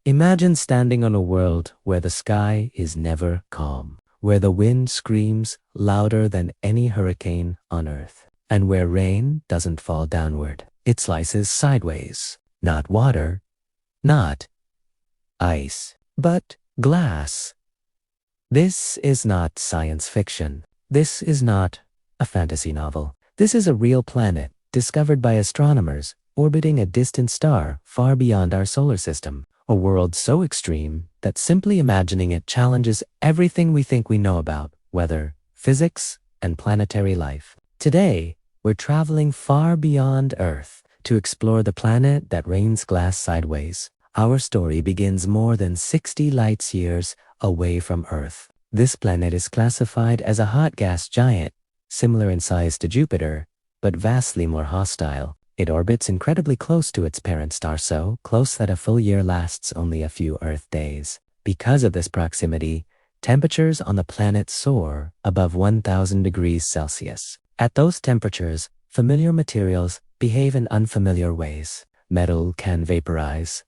Imagine standing on a world where the sky is never calm, where the wind screams louder than any hurricane on Earth, and where rain doesn't fall downward. It slices sideways. Not water, not ice, but glass. This is not science fiction. This is not a fantasy novel. This is a real planet discovered by astronomers orbiting a distant star far beyond our solar system. A world so extreme that simply imagining it challenges everything we think we know about weather, physics, and planetary life. Today, we're traveling far beyond Earth to explore the planet that rains glass sideways. Our story begins more than 60 light years away from Earth. This planet is classified as a hot gas giant, similar in size to Jupiter, but vastly more hostile. It orbits incredibly close to its parent star, so close that a full year lasts only a few Earth days. Because of this proximity, temperatures on the planet soar above 1,000 degrees Celsius. At those temperatures, familiar materials behave in unfamiliar ways. Metal can vaporize,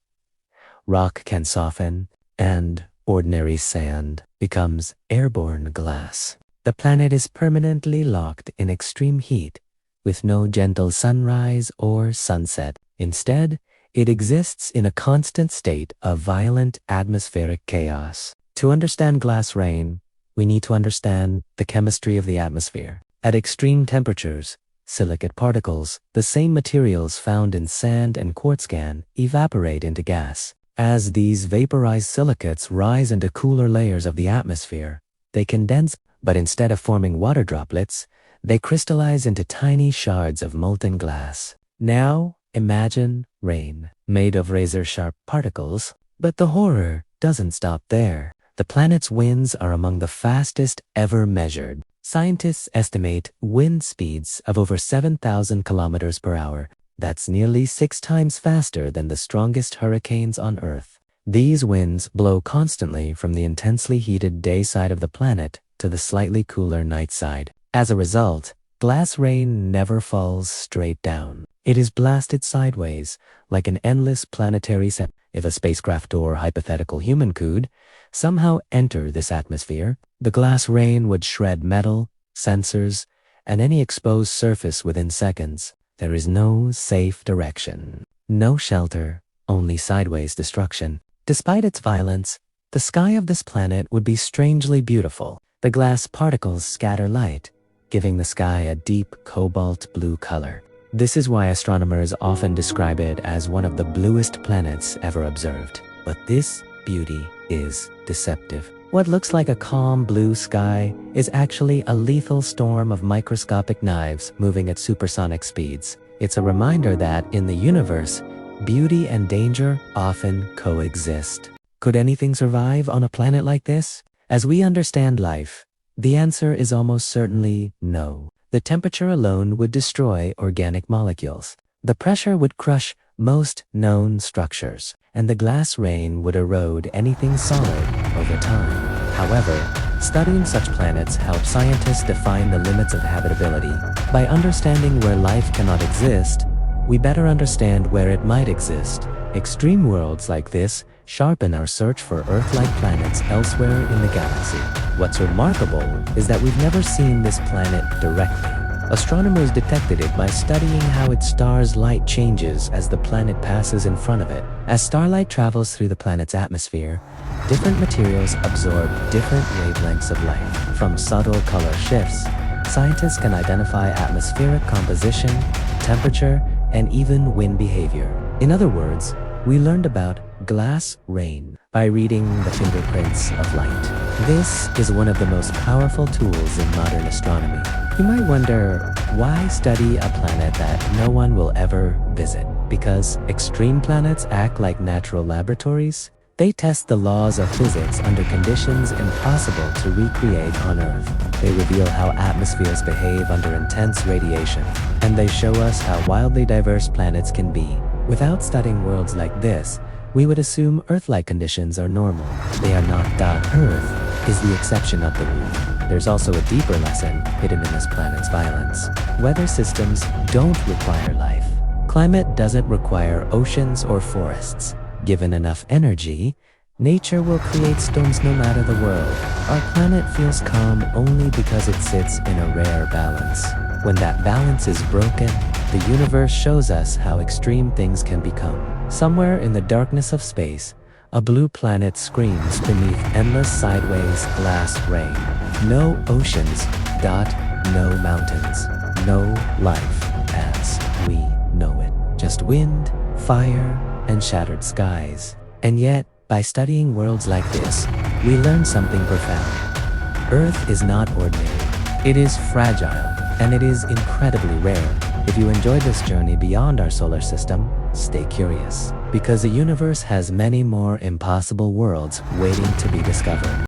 rock can soften, and ordinary sand becomes airborne glass. The planet is permanently locked in extreme heat, with no gentle sunrise or sunset. Instead, it exists in a constant state of violent atmospheric chaos. To understand glass rain, we need to understand the chemistry of the atmosphere. At extreme temperatures, silicate particles, the same materials found in sand and quartz can evaporate into gas. As these vaporized silicates rise into cooler layers of the atmosphere, they condense, but instead of forming water droplets, they crystallize into tiny shards of molten glass. Now, imagine rain, made of razor-sharp particles. But the horror doesn't stop there. The planet's winds are among the fastest ever measured. Scientists estimate wind speeds of over 7,000 kilometers per hour. That's nearly 6 times faster than the strongest hurricanes on Earth. These winds blow constantly from the intensely heated day side of the planet to the slightly cooler night side. As a result, glass rain never falls straight down. It is blasted sideways, like an endless planetary set. If a spacecraft or hypothetical human could somehow enter this atmosphere, the glass rain would shred metal, sensors, and any exposed surface within seconds. There is no safe direction, no shelter, only sideways destruction. Despite its violence, the sky of this planet would be strangely beautiful. The glass particles scatter light, giving the sky a deep cobalt blue color. This is why astronomers often describe it as one of the bluest planets ever observed. But this beauty is deceptive. What looks like a calm blue sky is actually a lethal storm of microscopic knives moving at supersonic speeds. It's a reminder that, in the universe, beauty and danger often coexist. Could anything survive on a planet like this? As we understand life, the answer is almost certainly no. The temperature alone would destroy organic molecules. The pressure would crush most known structures, and the glass rain would erode anything solid over time. However, studying such planets helps scientists define the limits of habitability. By understanding where life cannot exist, we better understand where it might exist. Extreme worlds like this sharpen our search for Earth-like planets elsewhere in the galaxy. What's remarkable is that we've never seen this planet directly. Astronomers detected it by studying how its star's light changes as the planet passes in front of it. As starlight travels through the planet's atmosphere, different materials absorb different wavelengths of light. From subtle color shifts, scientists can identify atmospheric composition, temperature, and even wind behavior. In other words, we learned about glass rain by reading the fingerprints of light. This is one of the most powerful tools in modern astronomy. You might wonder, why study a planet that no one will ever visit? Because extreme planets act like natural laboratories. They test the laws of physics under conditions impossible to recreate on Earth. They reveal how atmospheres behave under intense radiation, and they show us how wildly diverse planets can be. Without studying worlds like this, we would assume Earth-like conditions are normal. They are not. Earth is the exception of the rule. There's also a deeper lesson hidden in this planet's violence. Weather systems don't require life. Climate doesn't require oceans or forests. Given enough energy, nature will create storms no matter the world. Our planet feels calm only because it sits in a rare balance. When that balance is broken, the universe shows us how extreme things can become. Somewhere in the darkness of space, a blue planet screams beneath endless sideways glass rain. No oceans, no mountains, no life as we know it. Just wind, fire, and shattered skies. And yet, by studying worlds like this, we learn something profound. Earth is not ordinary. It is fragile, and it is incredibly rare. If you enjoyed this journey beyond our solar system, stay curious, because the universe has many more impossible worlds waiting to be discovered.